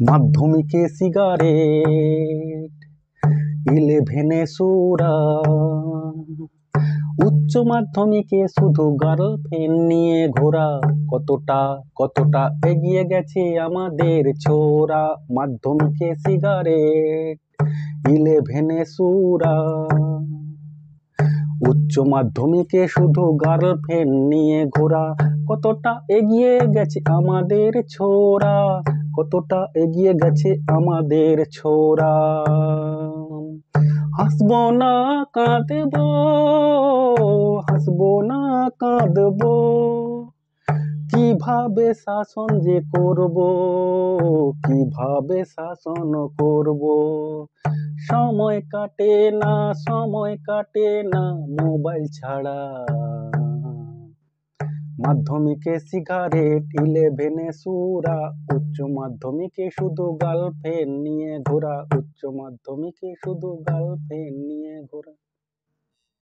মাধ্যমিকে সিগারেট, ইলেভেনে সুরা, উচ্চ মাধ্যমিকে শুধু গার্লফ্রেন্ড নিয়ে ঘোরা। কতটা কতটা এগিয়ে গেছে আমাদের ছোরা। মাধ্যমিকে সিগারেট, ইলেভেনে সুরা, উচ্চ মাধ্যমিকে শুধু গার্লফ্রেন্ড নিয়ে ঘোরা। কতটা এগিয়ে গেছে আমাদের ছোরা, কতটা এগিয়ে গেছে আমাদের ছোরা। হাসবো না কাঁদবো, হাসবো না কাঁদবো, কিভাবে শাসন যে করব, কিভাবে শাসন করব। সময় কাটে না, সময় কাটে না মোবাইল ছাড়া। মাধ্যমিকে সিগারেট, ইলেভেনে সুরা, উচ্চ মাধ্যমিকে শুধু গার্লফ্রেন্ড নিয়ে ঘোরা। উচ্চ মাধ্যমিকে শুধু গার্লফ্রেন্ড নিয়ে ঘোরা।